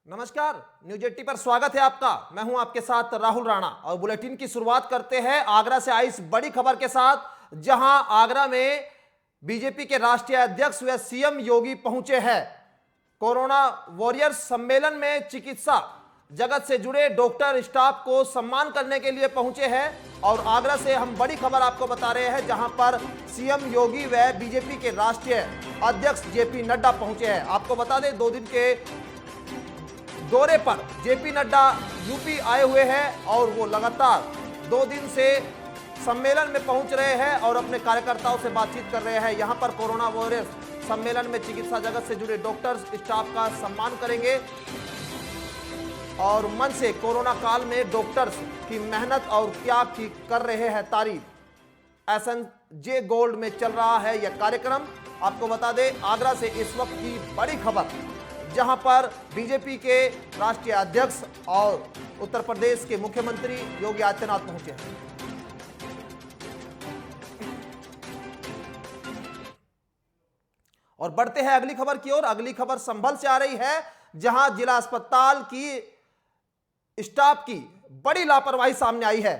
नमस्कार, न्यूज 80 पर स्वागत है आपका। मैं हूं आपके साथ राहुल राणा और बुलेटिन की शुरुआत करते हैं आगरा से आई इस बड़ी खबर के साथ, जहां आगरा में बीजेपी के राष्ट्रीय अध्यक्ष व सीएम योगी पहुंचे हैं। कोरोना वॉरियर्स सम्मेलन में चिकित्सा जगत से जुड़े डॉक्टर स्टाफ को सम्मान करने के लिए पहुंचे हैं और आगरा से हम बड़ी खबर आपको बता रहे हैं, जहां पर सीएम योगी व बीजेपी के राष्ट्रीय अध्यक्ष जेपी नड्डा पहुंचे हैं। आपको बता दें, 2 दिन के दौरे पर जेपी नड्डा यूपी आए हुए हैं और वो लगातार 2 दिन से सम्मेलन में पहुंच रहे हैं और अपने कार्यकर्ताओं से बातचीत कर रहे हैं। यहां पर कोरोना वॉरियर्स सम्मेलन में चिकित्सा जगत से जुड़े डॉक्टर्स स्टाफ का सम्मान करेंगे और मंच से कोरोना काल में डॉक्टर्स की मेहनत और त्याग की कर रहे हैं तारीफ। एसएनजे गोल्ड में चल रहा है यह कार्यक्रम। आपको बता दें, आगरा से इस वक्त की बड़ी खबर, जहां पर बीजेपी के राष्ट्रीय अध्यक्ष और उत्तर प्रदेश के मुख्यमंत्री योगी आदित्यनाथ पहुंचे हैं। और बढ़ते हैं अगली खबर की ओर। अगली खबर संभल से आ रही है, जहां जिला अस्पताल की स्टाफ की बड़ी लापरवाही सामने आई है।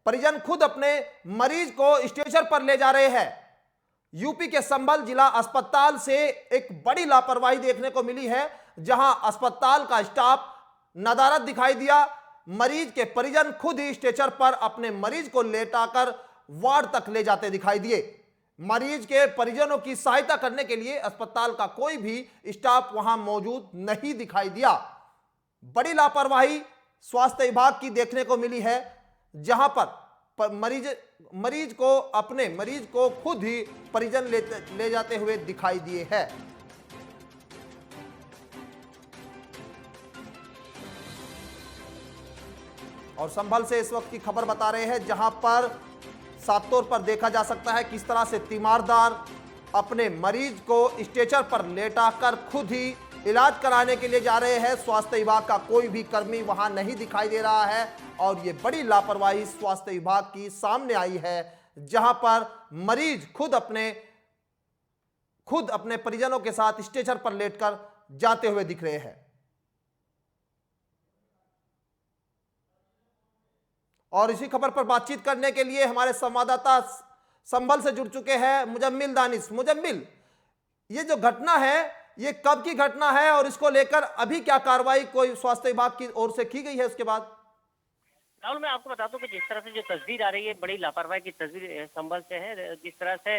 परिजन खुद अपने मरीज को स्ट्रेचर पर ले जा रहे हैं। यूपी के संभल जिला अस्पताल से एक बड़ी लापरवाही देखने को मिली है, जहां अस्पताल का स्टाफ नदारद दिखाई दिया। मरीज के परिजन खुद ही स्ट्रेचर पर अपने मरीज को लेटाकर वार्ड तक ले जाते दिखाई दिए। मरीज के परिजनों की सहायता करने के लिए अस्पताल का कोई भी स्टाफ वहां मौजूद नहीं दिखाई दिया। बड़ी लापरवाही स्वास्थ्य विभाग की देखने को मिली है, जहां पर मरीज को खुद ही परिजन ले जाते हुए दिखाई दिए हैं। और संभल से इस वक्त की खबर बता रहे हैं, जहां पर साफ तौर पर देखा जा सकता है किस तरह से तीमारदार अपने मरीज को स्ट्रेचर पर लेटाकर खुद ही इलाज कराने के लिए जा रहे हैं। स्वास्थ्य विभाग का कोई भी कर्मी वहां नहीं दिखाई दे रहा है और ये बड़ी लापरवाही स्वास्थ्य विभाग की सामने आई है, जहां पर मरीज खुद अपने परिजनों के साथ स्ट्रेचर पर लेटकर जाते हुए दिख रहे हैं। और इसी खबर पर बातचीत करने के लिए हमारे संवाददाता संभल से जुड़ चुके हैं मुजम्मिल दानिश। मुजम्मिल, ये जो घटना है ये कब की घटना है और इसको लेकर अभी क्या कार्रवाई कोई स्वास्थ्य विभाग की ओर से की गई है उसके बाद? राहुल, मैं आपको बता दूं कि जिस तरह से जो तस्वीर आ रही है, बड़ी लापरवाही की तस्वीर संभल से है। जिस तरह से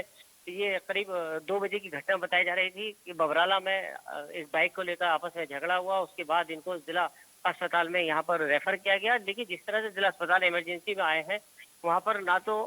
ये करीब 2 बजे की घटना बताई जा रही थी कि बबराला में इस बाइक को लेकर आपस में झगड़ा हुआ। उसके बाद इनको जिला अस्पताल में यहाँ पर रेफर किया गया। लेकिन जिस तरह से जिला अस्पताल इमरजेंसी में आए हैं, वहाँ पर ना तो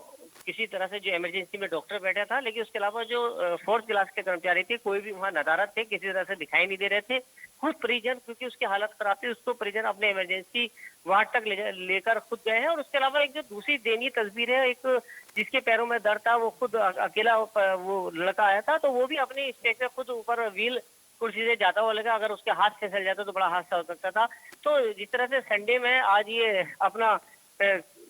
किसी तरह से जो इमरजेंसी में डॉक्टर बैठा था, लेकिन उसके अलावा जो 4th क्लास के कर्मचारी थे, कोई भी वहाँ नदारद थे, किसी तरह से दिखाई नहीं दे रहे थे। खुद परिजन, क्योंकि उसकी हालत खराब थी, उसको परिजन अपने इमरजेंसी वार्ड तक लेकर खुद गए हैं। और उसके अलावा एक जो दूसरी दयनीय तस्वीर है, एक जिसके पैरों में दर्द था, वो खुद अकेला वो लड़का आया था, तो वो भी अपनी स्टेज पे खुद ऊपर व्हील कुर्सी से जाता हुआ लगा। अगर उसके हाथ फिसल जाता तो बड़ा हादसा हो सकता था। तो जिस तरह से संडे में आज ये अपना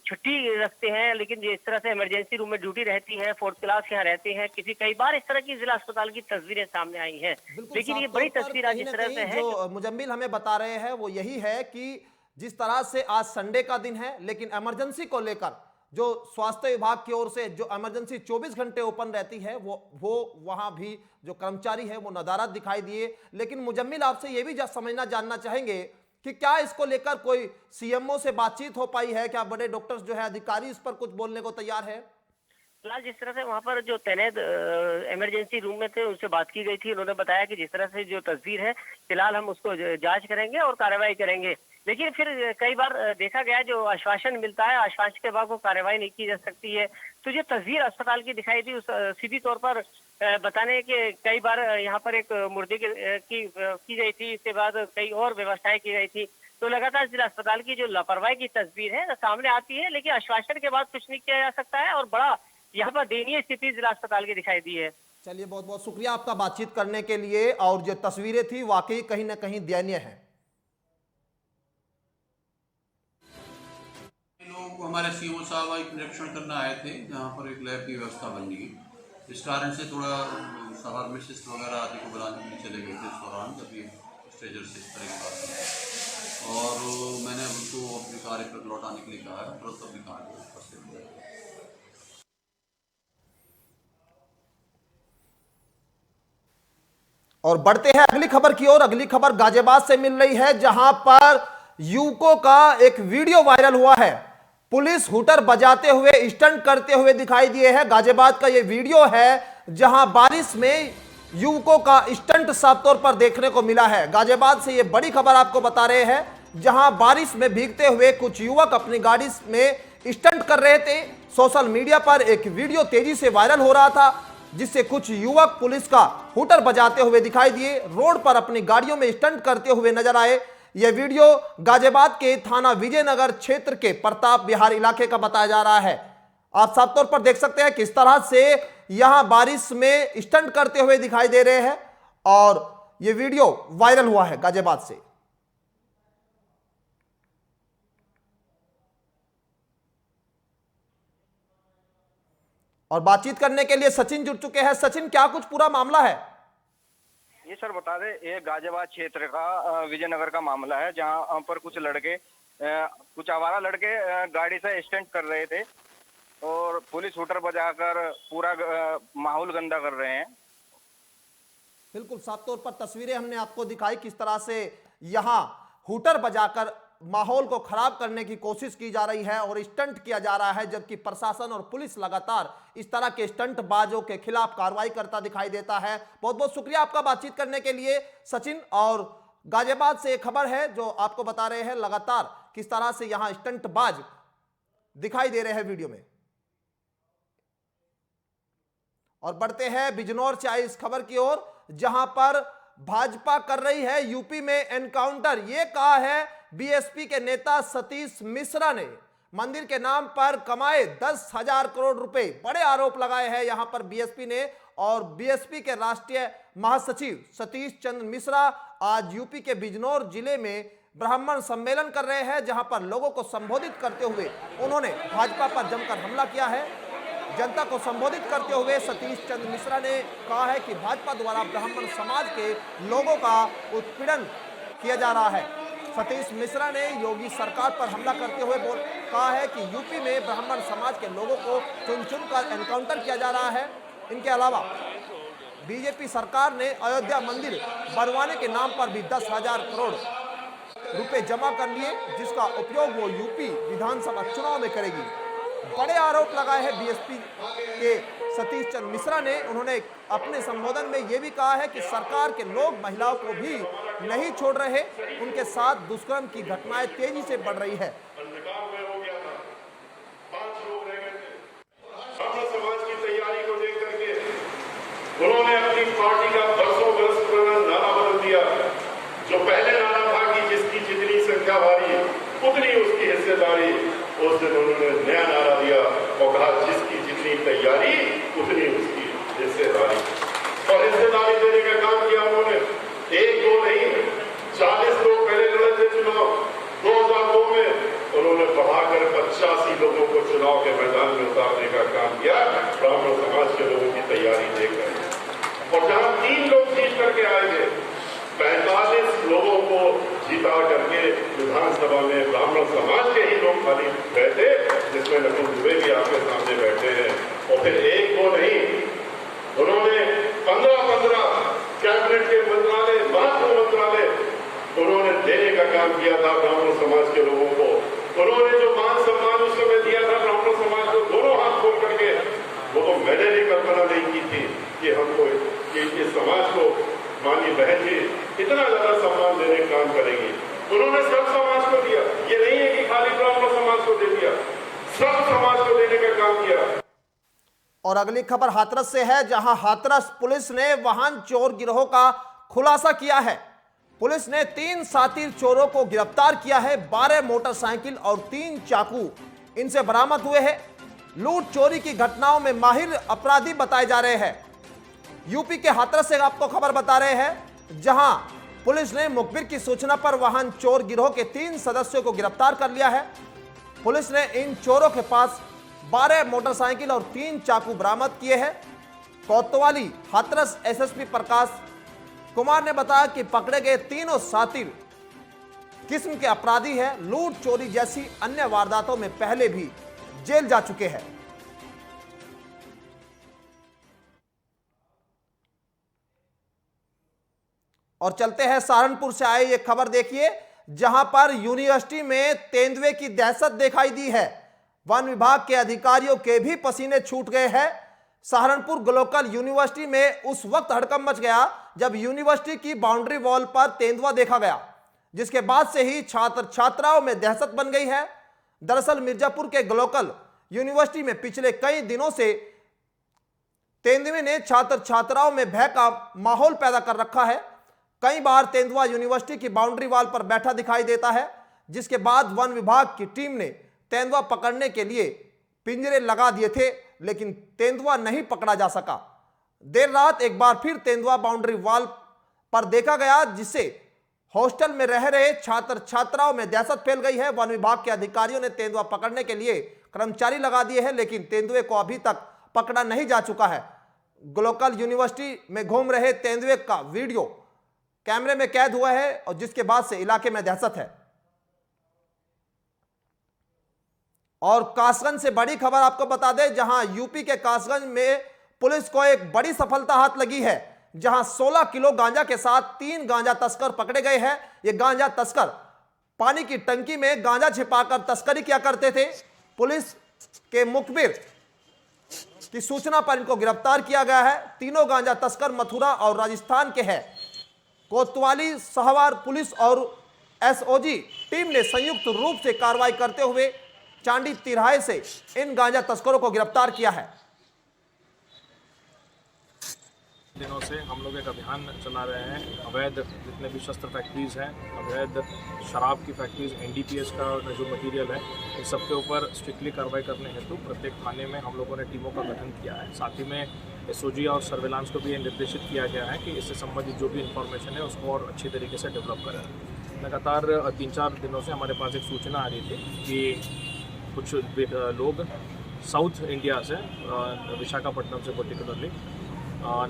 छुट्टी रखते हैं, लेकिन जिस तरह से इमरजेंसी रूम में ड्यूटी रहती है, 4th क्लास यहाँ रहते हैं, कई बार इस तरह की जिला अस्पताल की तस्वीरें सामने आई हैं। लेकिन ये बड़ी तस्वीर आज इस तरह से है, जो मुजम्मिल हमें बता रहे हैं वो यही है कि जिस तरह से आज संडे का दिन है, लेकिन इमरजेंसी को लेकर जो स्वास्थ्य विभाग की ओर से जो इमरजेंसी 24 घंटे ओपन रहती है, वो वहां भी जो कर्मचारी है वो नदारद दिखाई दिए। लेकिन मुजम्मिल, आपसे ये भी जानना चाहेंगे कि क्या इसको लेकर कोई सीएमओ से बातचीत हो पाई है? क्या बड़े डॉक्टर्स जो है अधिकारी इस पर कुछ बोलने को तैयार है? फिलहाल जिस तरह से वहाँ पर जो तैनात इमरजेंसी रूम में थे, उनसे बात की गई थी। उन्होंने बताया कि जिस तरह से जो तस्वीर है, फिलहाल हम उसको जांच करेंगे और कार्रवाई करेंगे। लेकिन फिर कई बार देखा गया, जो आश्वासन मिलता है, आश्वासन के बाद वो कार्रवाई नहीं की जा सकती है। तो जो तस्वीर अस्पताल की दिखाई थी, उस सीधी तौर पर बताने के कई बार यहाँ पर एक मुर्दे की गई थी, इसके बाद कई और व्यवस्थाएं की गई थी। तो लगातार जिला अस्पताल की जो लापरवाही की तस्वीर है सामने आती है, लेकिन आश्वासन के बाद कुछ नहीं किया जा सकता है और बड़ा यहाँ पर दयनीय स्थिति जिला अस्पताल की दिखाई दी है। चलिए, बहुत बहुत शुक्रिया आपका बातचीत करने के लिए। और जो तस्वीरें थी वाकई कहीं ना कहीं दयनीय है। लोग हमारे सीओ साहब एक निरीक्षण करने आए थे, जहाँ पर एक लैब की व्यवस्था बन गई। इस कारण से थोड़ा फार्मासिस्ट वगैरह आदि को बुलाने के लिए चले गए थे इस दौरान, जब ये ट्रेजर से इस तरह की बात की और मैंने उनको अपनी कार पर लौटाने के लिए कहा है, तुरंत अपनी कार को ऊपर से और बढ़ते हैं अगली खबर की ओर। अगली खबर गाजियाबाद से मिल रही है, जहां पर युवकों का एक वीडियो वायरल हुआ है। पुलिस हुटर बजाते हुए स्टंट करते हुए दिखाई दिए हैं। गाजियाबाद का यह वीडियो है जहां बारिश में युवकों का स्टंट साफ तौर पर देखने को मिला है। गाजियाबाद से यह बड़ी खबर आपको बता रहे हैं, जहां बारिश में भीगते हुए कुछ युवक अपनी गाड़ी में स्टंट कर रहे थे। सोशल मीडिया पर एक वीडियो तेजी से वायरल हो रहा था, जिससे कुछ युवक पुलिस का हुटर बजाते हुए दिखाई दिए, रोड पर अपनी गाड़ियों में स्टंट करते हुए नजर आए। यह वीडियो गाजियाबाद के थाना विजयनगर क्षेत्र के प्रताप विहार इलाके का बताया जा रहा है। आप साफ तौर पर देख सकते हैं किस तरह से यहां बारिश में स्टंट करते हुए दिखाई दे रहे हैं और यह वीडियो वायरल हुआ है गाजियाबाद से। और बातचीत करने के लिए सचिन जुड़ चुके हैं। सचिन, क्या कुछ पूरा मामला है? ये सर बता दें, ये गाजियाबाद क्षेत्र का विजयनगर का मामला है, जहां पर कुछ लड़के कुछ आवारा लड़के गाड़ी से स्टंट कर रहे थे और पुलिस हुटर बजाकर पूरा माहौल गंदा कर रहे हैं। बिल्कुल साफ तौर पर तस्वीरें हमने आपको दिखाई किस तरह से यहां हुटर बजाकर माहौल को खराब करने की कोशिश की जा रही है और स्टंट किया जा रहा है, जबकि प्रशासन और पुलिस लगातार इस तरह के स्टंटबाजों के खिलाफ कार्रवाई करता दिखाई देता है। बहुत बहुत शुक्रिया आपका बातचीत करने के लिए सचिन। और गाजियाबाद से एक खबर है जो आपको बता रहे हैं लगातार किस तरह से यहां स्टंटबाज दिखाई दे रहे हैं वीडियो में। और बढ़ते हैं बिजनौर से आई इस खबर की ओर, जहां पर भाजपा कर रही है यूपी में एनकाउंटर। यह कहा है बीएसपी के नेता सतीश मिश्रा ने। मंदिर के नाम पर कमाए 10,000 करोड़ रुपए, बड़े आरोप लगाए हैं यहां पर बीएसपी ने। और बीएसपी के राष्ट्रीय महासचिव सतीश चंद्र मिश्रा आज यूपी के बिजनौर जिले में ब्राह्मण सम्मेलन कर रहे हैं, जहां पर लोगों को संबोधित करते हुए उन्होंने भाजपा पर जमकर हमला किया है। जनता को संबोधित करते हुए सतीश चंद्र मिश्रा ने कहा है कि भाजपा द्वारा ब्राह्मण समाज के लोगों का उत्पीड़न किया जा रहा है। सतीश मिश्रा ने योगी सरकार पर हमला करते हुए कहा है कि यूपी में ब्राह्मण समाज के लोगों को चुन चुनकर एनकाउंटर किया जा रहा है। इनके अलावा बीजेपी सरकार ने अयोध्या मंदिर बनवाने के नाम पर भी 10,000 करोड़ रुपए जमा कर लिए, जिसका उपयोग वो यूपी विधानसभा चुनाव में करेगी। बड़े आरोप लगाए हैं बीएसपी के सतीश चंद्र मिश्रा ने। उन्होंने अपने संबोधन में यह भी कहा है कि सरकार के लोग महिलाओं को भी नहीं छोड़ रहे, उनके साथ दुष्कर्म की घटनाएं तेजी से बढ़ रही है। समाज की तैयारी को देख करके उन्होंने अपनी पार्टी का बरसों बरस पुराना नारा बदल दिया। जो पहले नारा था कि जिसकी जितनी संख्या भारी उतनी उसकी हिस्सेदारी, उस दिन उन्होंने नया नारा दिया और कहा जिसकी जितनी तैयारी उतनी उसकी हिस्सेदारी। और हिस्सेदारी देने का काम किया उन्होंने। एक दो नहीं, 40 लोग पहले लड़े थे चुनाव 2002 में, उन्होंने बढ़ाकर 85 लोगों को चुनाव के मैदान में उतारने का काम किया, ब्राह्मण समाज के लोगों की तैयारी देखकर। और जहां 3 लोग जीत करके आएंगे, 45 लोगों को जीता करके विधानसभा में ब्राह्मण समाज के ही लोग खाली बैठे, जिसमें नकुल दुबे भी आपके सामने बैठे हैं। और फिर एक दो नहीं, उन्होंने 15 कैबिनेट के मंत्रालय, महत्वपूर्ण मंत्रालय उन्होंने देने का काम किया था ब्राह्मण समाज के लोगों को। उन्होंने जो मान सम्मान उस समय दिया था ब्राह्मण समाज को दोनों हाथ खोल करके, वो तो मैंने भी कल्पना नहीं की थी कि हमको इस समाज को मानी बहन जी इतना ज्यादा सम्मान देने का काम करेंगी। उन्होंने सब समाज को दिया, ये नहीं है कि खाली ब्राह्मण समाज को दे दिया, सब समाज को देने का काम किया। और अगली खबर हाथरस से है, जहां हाथरस पुलिस ने वाहन चोर गिरोह का खुलासा किया है। पुलिस ने 3 साथी चोरों को गिरफ्तार किया है। 12 मोटरसाइकिल और 3 चाकू इनसे बरामद हुए हैं। लूट चोरी की घटनाओं में माहिर अपराधी बताए जा रहे हैं। यूपी के हाथरस से आपको खबर बता रहे हैं, जहां पुलिस ने मुखबिर की सूचना पर वाहन चोर गिरोह के 3 सदस्यों को गिरफ्तार कर लिया है। पुलिस ने इन चोरों के पास 12 मोटरसाइकिल और 3 चाकू बरामद किए हैं। कोतवाली हाथरस एसएसपी प्रकाश कुमार ने बताया कि पकड़े गए तीनों सातिर किस्म के अपराधी हैं, लूट चोरी जैसी अन्य वारदातों में पहले भी जेल जा चुके हैं। और चलते हैं सहारनपुर से आए ये खबर देखिए, जहां पर यूनिवर्सिटी में तेंदुए की दहशत दिखाई दी है। वन विभाग के अधिकारियों के भी पसीने छूट गए हैं। सहारनपुर ग्लोकल यूनिवर्सिटी में उस वक्त हड़कंप मच गया जब यूनिवर्सिटी की बाउंड्री वॉल पर तेंदुआ देखा गया, जिसके बाद से ही छात्र छात्राओं में दहशत बन गई है। दरअसल मिर्जापुर के ग्लोकल यूनिवर्सिटी में पिछले कई दिनों से तेंदुए ने छात्र छात्राओं में भय का माहौल पैदा कर रखा है। कई बार तेंदुआ यूनिवर्सिटी की बाउंड्री वॉल पर बैठा दिखाई देता है, जिसके बाद वन विभाग की टीम ने तेंदुआ पकड़ने के लिए पिंजरे लगा दिए थे, लेकिन तेंदुआ नहीं पकड़ा जा सका। देर रात एक बार फिर तेंदुआ बाउंड्री वॉल पर देखा गया, जिससे हॉस्टल में रह रहे छात्र छात्राओं में दहशत फैल गई है। वन विभाग के अधिकारियों ने तेंदुआ पकड़ने के लिए कर्मचारी लगा दिए हैं, लेकिन तेंदुए को अभी तक पकड़ा नहीं जा चुका है। ग्लोकल यूनिवर्सिटी में घूम रहे तेंदुए का वीडियो कैमरे में कैद हुआ है और जिसके बाद से इलाके में दहशत है। और कासगंज से बड़ी खबर आपको बता दें, जहां यूपी के कासगंज में पुलिस को एक बड़ी सफलता हाथ लगी है, जहां 16 किलो गांजा के साथ 3 गांजा तस्कर पकड़े गए हैं। ये गांजा तस्कर पानी की टंकी में गांजा छिपाकर तस्करी किया करते थे। पुलिस के मुखबिर की सूचना पर इनको गिरफ्तार किया गया है। तीनों गांजा तस्कर मथुरा और राजस्थान के हैं। कोतवाली सहावार पुलिस और एसओजी टीम ने संयुक्त रूप से कार्रवाई करते हुए चांडी तिराहे से इन गांजा तस्करों को गिरफ्तार किया है। दिनों से हम लोग एक अभियान चला रहे हैं। अवैध जितने भी शस्त्र फैक्ट्रीज हैं, अवैध शराब की फैक्ट्रीज, एनडीपीएस का जो मटेरियल है, इन सब के ऊपर स्ट्रिक्टली कार्रवाई करने हेतु प्रत्येक थाने में हम लोगों ने टीमों का गठन किया है। साथ ही में एसओजी और सर्विलांस को भी ये निर्देशित किया गया है कि इससे संबंधित जो भी इंफॉर्मेशन है उसको और अच्छी तरीके से डेवलप करें। लगातार 3-4 दिनों से हमारे पास एक सूचना आ रही थी कि कुछ लोग साउथ इंडिया से, विशाखापट्टनम से पर्टिकुलरली,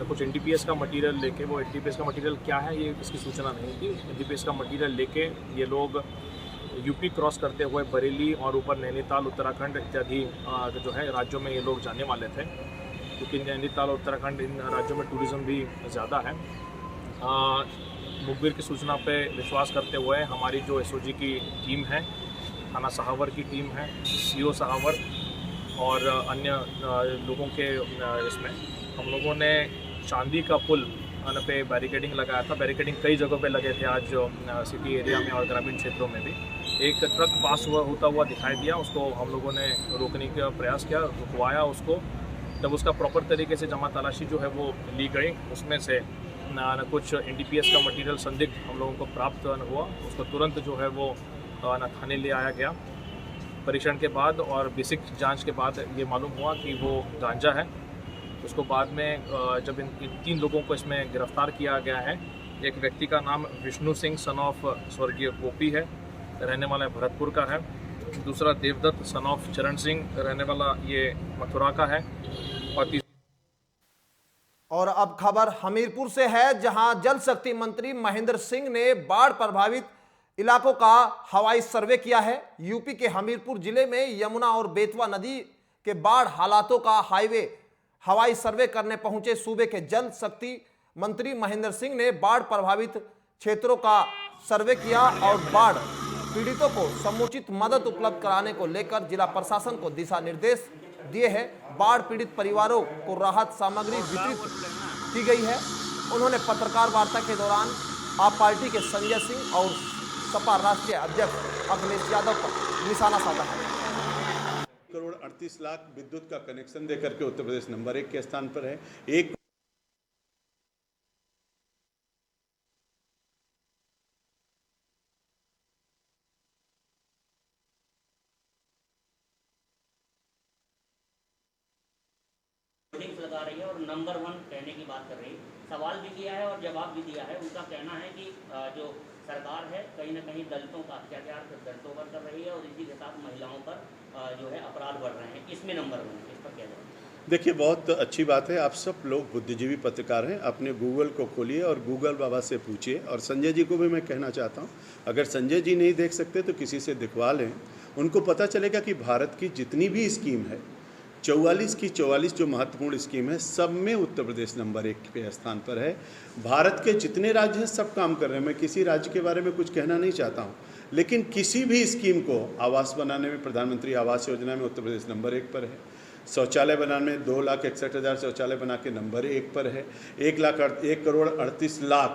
कुछ एनडीपीएस का मटेरियल लेके, वो एनडीपीएस का मटेरियल क्या है ये इसकी सूचना नहीं थी। एनडीपीएस का मटेरियल लेके ये लोग यूपी क्रॉस करते हुए बरेली और ऊपर नैनीताल, उत्तराखंड इत्यादि जो है राज्यों में ये लोग जाने वाले थे, क्योंकि नैनीताल और उत्तराखंड इन राज्यों में टूरिज़्म भी ज़्यादा है। मुखबिर की सूचना पे विश्वास करते हुए हमारी जो एसओजी की टीम है, थाना सहावर की टीम है, सीओ सहावर और अन्य लोगों के इसमें हम लोगों ने चांदी का पुल पे बैरिकेडिंग लगाया था। बैरिकेडिंग कई जगहों पे लगे थे आज सिटी एरिया में और ग्रामीण क्षेत्रों में भी। एक ट्रक पास होता हुआ दिखाई दिया, उसको हम लोगों ने रोकने का प्रयास किया, रुकवाया उसको। जब उसका प्रॉपर तरीके से जमा तलाशी जो है वो ली गई, उसमें से कुछ एनडीपीएस का मटेरियल संदिग्ध हम लोगों को प्राप्त हुआ। उसको तुरंत जो है वो थाने ले आया गया। परीक्षण के बाद और बेसिक जांच के बाद ये मालूम हुआ कि वो गांजा है। उसको बाद में जब इन 3 लोगों को इसमें गिरफ्तार किया गया है। एक व्यक्ति का नाम विष्णु सिंह सन ऑफ स्वर्गीय गोपी है, रहने वाला भरतपुर का है। दूसरा देवदत्त सन ऑफ चरण सिंह, रहने वाला ये मथुरा का है। और अब खबर हमीरपुर से है, जहां जल शक्ति मंत्री महेंद्र सिंह ने बाढ़ प्रभावित इलाकों का हवाई सर्वे किया है। यूपी के हमीरपुर जिले में यमुना और बेतवा नदी के बाढ़ हालातों का हवाई सर्वे करने पहुंचे सूबे के जल शक्ति मंत्री महेंद्र सिंह ने बाढ़ प्रभावित क्षेत्रों का सर्वे किया और बाढ़ पीड़ितों को समुचित मदद उपलब्ध कराने को लेकर जिला प्रशासन को दिशा निर्देश दिए हैं। बाढ़ पीड़ित परिवारों को राहत सामग्री वितरित की गई है। उन्होंने पत्रकार वार्ता के दौरान आप पार्टी के संजय सिंह और सपा राष्ट्रीय अध्यक्ष अखिलेश यादव पर निशाना साधा है। करोड़ 38 लाख विद्युत का कनेक्शन देकर के उत्तर प्रदेश नंबर 1 के स्थान पर है। एक लगा रही है और नंबर 1 कहने की बात कर रही है। सवाल भी किया है और जवाब भी दिया है। उनका कहना है कि जो सरकार है कहीं ना कहीं दलितों का अत्याचार दलितों पर कर रही है और इसी के साथ महिलाओं पर जो है अपराध बढ़ रहे हैं। इसमें नंबर 1 इस पर क्या जाए? देखिए, बहुत अच्छी बात है। आप सब लोग बुद्धिजीवी पत्रकार हैं, अपने गूगल को खोलिए और गूगल बाबा से पूछिए। और संजय जी को भी मैं कहना चाहता हूं, अगर संजय जी नहीं देख सकते तो किसी से दिखवा लें। उनको पता चलेगा कि भारत की जितनी भी स्कीम है, 44 की 44 जो महत्वपूर्ण स्कीम है, सब में उत्तर प्रदेश नंबर 1 पे स्थान पर है। भारत के जितने राज्य हैं सब काम कर रहे हैं। मैं किसी राज्य के बारे में कुछ कहना नहीं चाहता हूँ, लेकिन किसी भी स्कीम को आवास बनाने में, प्रधानमंत्री आवास योजना में उत्तर प्रदेश नंबर 1 पर है। शौचालय बनाने में 2,61,000 शौचालय बना के नंबर 1 पर है। 1,38,00,000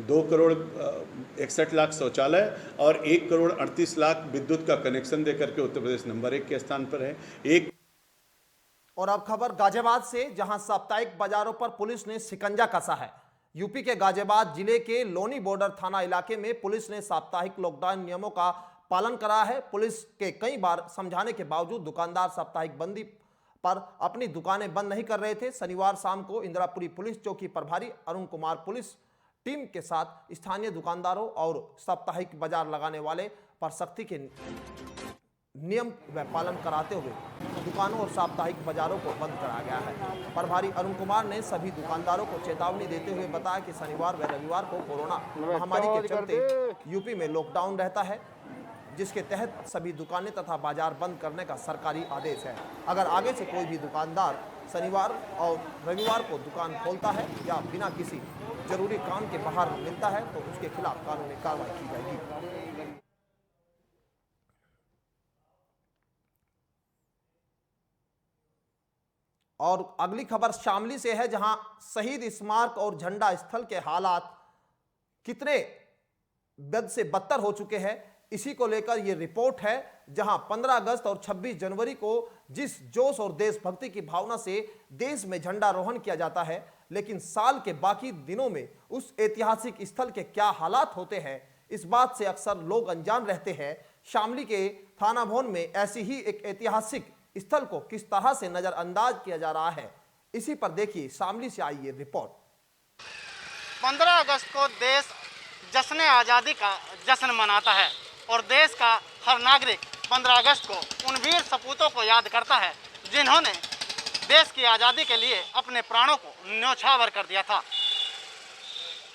2,61,00,000 शौचालय और 1,38,00,000 विद्युत का कनेक्शन देकर के उत्तर प्रदेश नंबर 1 के स्थान पर है। और अब खबर गाजियाबाद से, जहां साप्ताहिक बाजारों पर पुलिस ने शिकंजा कसा है। यूपी के गाजियाबाद जिले के लोनी बॉर्डर थाना इलाके में पुलिस ने साप्ताहिक लॉकडाउन नियमों का पालन करा है। पुलिस के कई बार समझाने के बावजूद दुकानदार साप्ताहिक बंदी पर अपनी दुकानें बंद नहीं कर रहे थे। शनिवार शाम को इंदिरापुरी पुलिस चौकी प्रभारी अरुण कुमार पुलिस टीम के साथ स्थानीय दुकानदारों और साप्ताहिक बाजार लगाने वाले पर सख्ती के नियम व पालन कराते हुए दुकानों और साप्ताहिक बाजारों को बंद कराया गया है। प्रभारी अरुण कुमार ने सभी दुकानदारों को चेतावनी देते हुए बताया कि शनिवार व रविवार को कोरोना महामारी के चलते यूपी में लॉकडाउन रहता है, जिसके तहत सभी दुकानें तथा बाजार बंद करने का सरकारी आदेश है। अगर आगे से कोई भी दुकानदार शनिवार और रविवार को दुकान खोलता है या बिना किसी जरूरी काम के बाहर मिलता है तो उसके खिलाफ कानूनी कार्रवाई की जाएगी। और अगली खबर शामली से है, जहां शहीद स्मारक और झंडा स्थल के हालात कितने बद से बदतर हो चुके हैं, इसी को लेकर यह रिपोर्ट है। जहां 15 अगस्त और 26 जनवरी को जिस जोश और देशभक्ति की भावना से देश में झंडारोहण किया जाता है, लेकिन साल के बाकी दिनों में उस ऐतिहासिक स्थल के क्या हालात होते हैं, इस बात से अक्सर लोग अनजान रहते हैं। शामली के थाना भवन में ऐसी ही एक ऐतिहासिक स्थल को किस तरह से नजरअंदाज किया जा रहा है, इसी पर देखिए शामली से आई ये रिपोर्ट। 15 अगस्त को देश जश्न आज़ादी का जश्न मनाता है और देश का हर नागरिक 15 अगस्त को उन वीर सपूतों को याद करता है जिन्होंने देश की आज़ादी के लिए अपने प्राणों को न्यौछावर कर दिया था।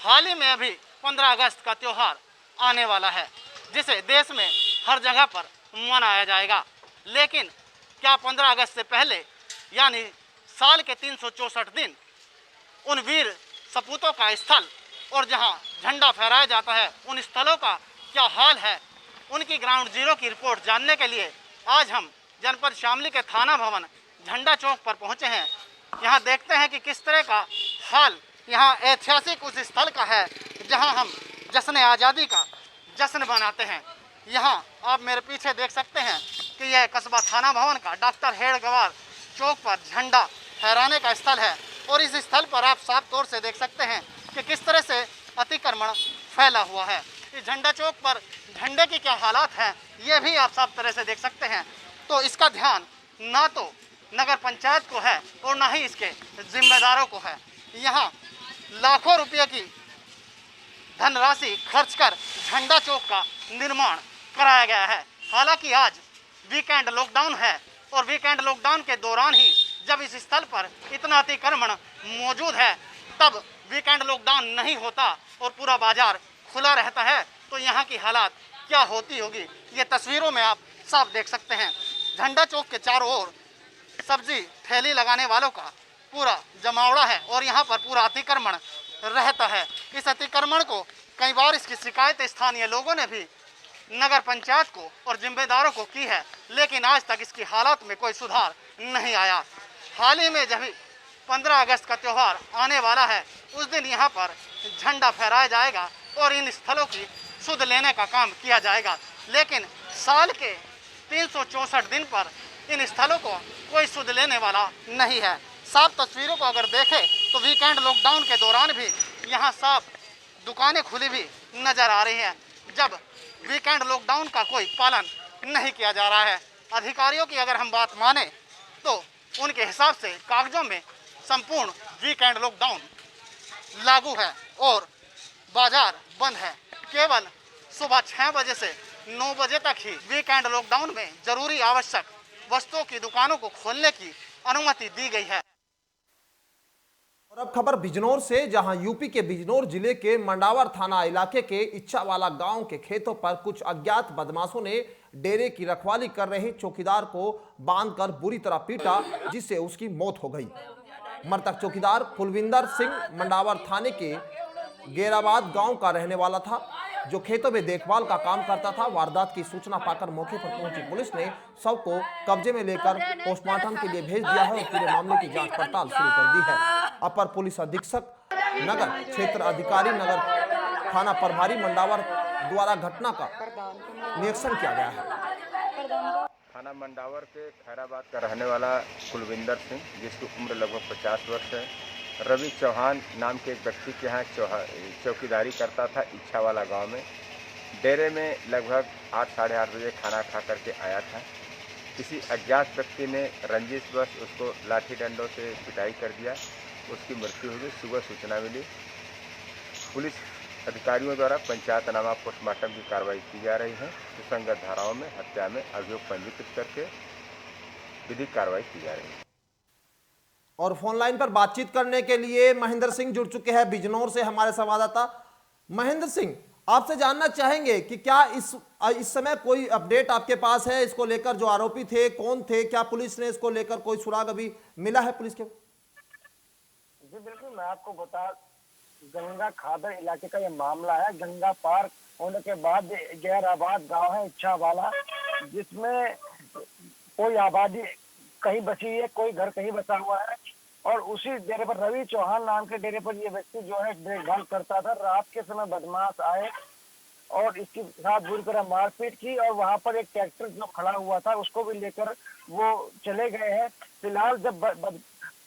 हाल ही में अभी 15 अगस्त का त्यौहार आने वाला है, जिसे देश में हर जगह पर मनाया जाएगा। लेकिन क्या 15 अगस्त से पहले यानी साल के 364 दिन उन वीर सपूतों का स्थल और जहां झंडा फहराया जाता है उन स्थलों का क्या हाल है, उनकी ग्राउंड जीरो की रिपोर्ट जानने के लिए आज हम जनपद शामली के थाना भवन झंडा चौक पर पहुंचे हैं। यहां देखते हैं कि किस तरह का हाल यहां ऐतिहासिक उस स्थल का है जहां हम जश्न आज़ादी का जश्न मनाते हैं। यहां आप मेरे पीछे देख सकते हैं कि यह कस्बा थाना भवन का डॉक्टर हेडगवार चौक पर झंडा फहराने का स्थल है और इस स्थल पर आप साफ तौर से देख सकते हैं कि किस तरह से अतिक्रमण फैला हुआ है। इस झंडा चौक पर झंडे की क्या हालात हैं ये भी आप साफ तरह से देख सकते हैं। तो इसका ध्यान ना तो नगर पंचायत को है और ना ही इसके जिम्मेदारों को है। यहाँ लाखों रुपये की धनराशि खर्च कर झंडा चौक का निर्माण कराया गया है। हालांकि आज वीकेंड लॉकडाउन है और वीकेंड लॉकडाउन के दौरान ही जब इस स्थल पर इतना अतिक्रमण मौजूद है तब वीकेंड लॉकडाउन नहीं होता और पूरा बाजार खुला रहता है तो यहाँ की हालात क्या होती होगी ये तस्वीरों में आप साफ देख सकते हैं। झंडा चौक के चारों ओर सब्जी ठेली लगाने वालों का पूरा जमावड़ा है और यहाँ पर पूरा अतिक्रमण रहता है। इस अतिक्रमण को कई बार इसकी शिकायत स्थानीय लोगों ने भी नगर पंचायत को और जिम्मेदारों को की है, लेकिन आज तक इसकी हालत में कोई सुधार नहीं आया। हाल ही में जब 15 अगस्त का त्यौहार आने वाला है उस दिन यहाँ पर झंडा फहराया जाएगा और इन स्थलों की सुध लेने का काम किया जाएगा, लेकिन साल के 364 दिन पर इन स्थलों को कोई सुध लेने वाला नहीं है। साफ तस्वीरों को अगर देखें तो वीकेंड लॉकडाउन के दौरान भी यहाँ साफ दुकानें खुली भी नजर आ रही हैं, जब वीकेंड लॉकडाउन का कोई पालन नहीं किया जा रहा है। अधिकारियों की अगर हम बात माने तो उनके हिसाब से कागजों में संपूर्ण वीकेंड लॉकडाउन लागू है और बाजार बंद है। केवल सुबह 6 बजे से 9 बजे तक ही वीकेंड लॉकडाउन में जरूरी आवश्यक वस्तुओं की दुकानों को खोलने की अनुमति दी गई है। और अब खबर बिजनौर से, जहां यूपी के बिजनौर जिले के मंडावर थाना इलाके के इच्छावाला गांव के खेतों पर कुछ अज्ञात बदमाशों ने डेरे की रखवाली कर रहे चौकीदार को बांधकर बुरी तरह पीटा, जिससे उसकी मौत हो गई। मृतक चौकीदार कुलविंदर सिंह मंडावर थाने के गेराबाद गांव का रहने वाला था, जो खेतों में देखभाल का काम करता था। वारदात की सूचना पाकर मौके पर पहुंची पुलिस ने शव को कब्जे में लेकर पोस्टमार्टम के लिए भेज दिया है और पूरे मामले की जांच पड़ताल शुरू कर दी है। अपर पुलिस अधीक्षक नगर क्षेत्र अधिकारी नगर थाना प्रभारी मंडावर द्वारा घटना का निरीक्षण किया गया है। थाना मंडावर के खैराबाद का रहने वाला कुलविंदर सिंह, जिसकी उम्र लगभग 50 वर्ष है, रवि चौहान नाम के एक व्यक्ति के यहाँ चौकीदारी करता था इच्छावाला गांव में। डेरे में लगभग 8 साढ़े 8 बजे खाना खा करके आया था। किसी अज्ञात व्यक्ति ने रंजिशवश उसको लाठी डंडों से पिटाई कर दिया, उसकी मृत्यु हो गई। सुबह सूचना मिली, पुलिस अधिकारियों द्वारा पंचायतनामा पोस्टमार्टम की कार्रवाई की जा रही है। सुसंगत धाराओं में हत्या में अभियोग पंजीकृत करके विधिक कार्रवाई की जा रही है। और फोन लाइन पर बातचीत करने के लिए महेंद्र सिंह जुड़ चुके हैं बिजनौर से, हमारे संवाददाता। महेंद्र सिंह, आपसे जानना चाहेंगे कि क्या इस समय कोई अपडेट आपके पास है इसको लेकर? जो आरोपी थे कौन थे, क्या पुलिस ने इसको लेकर कोई सुराग अभी मिला है पुलिस के? जी बिल्कुल, मैं आपको बता, गंगा खादर इलाके का ये मामला है। गंगा पार होने के बाद गैराबाद गांव है इच्छावाला, जिसमें कोई आबादी कहीं बची है, कोई घर कहीं बचा हुआ है। और उसी डेरे पर रवि चौहान नाम के डेरे पर ये व्यक्ति जो है देखभाल करता था। रात के समय बदमाश आए और इसके साथ बुरी तरह मारपीट की, और वहां पर एक ट्रैक्टर जो खड़ा हुआ था उसको भी लेकर वो चले गए हैं। फिलहाल जब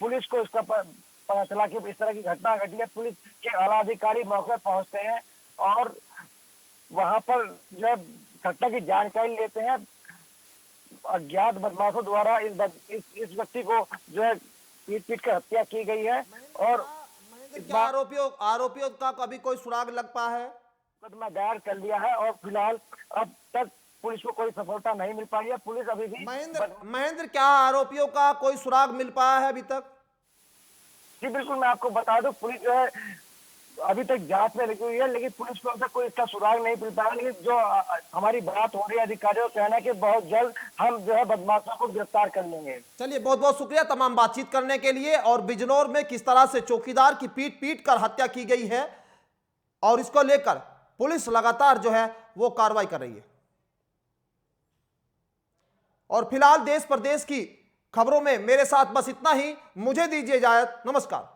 पुलिस को इसका पता चला कि इस तरह की घटना घटी है, पुलिस के आला अधिकारी मौके पर पहुंचते हैं और वहां पर जब घटना की जानकारी लेते हैं। अज्ञात बदमाशों द्वारा इस व्यक्ति को जो है पीट कर हत्या की गई है। और क्या आरोपियों का कभी कोई सुराग लग पाया है? मुकदमा दायर कर लिया है और फिलहाल अब तक पुलिस को कोई सफलता नहीं मिल पाई है। पुलिस अभी भी महेंद्र, क्या आरोपियों का कोई सुराग मिल पाया है अभी तक? जी बिल्कुल, मैं आपको बता दूं, पुलिस जो है अभी तक जांच में लगी हुई है, लेकिन पुलिस को अब तक कोई इसका सुराग नहीं मिल पाया। लेकिन जो हमारी बात हो रही है अधिकारियों का कहना है कि बहुत जल्द हम जो है बदमाशों को गिरफ्तार कर लेंगे। चलिए, बहुत बहुत शुक्रिया तमाम बातचीत करने के लिए। और बिजनौर में किस तरह से चौकीदार की पीट कर हत्या की गई है और इसको लेकर पुलिस लगातार जो है वो कार्रवाई कर रही है। और फिलहाल देश प्रदेश की खबरों में मेरे साथ बस इतना ही। मुझे दीजिए इजाजत, नमस्कार।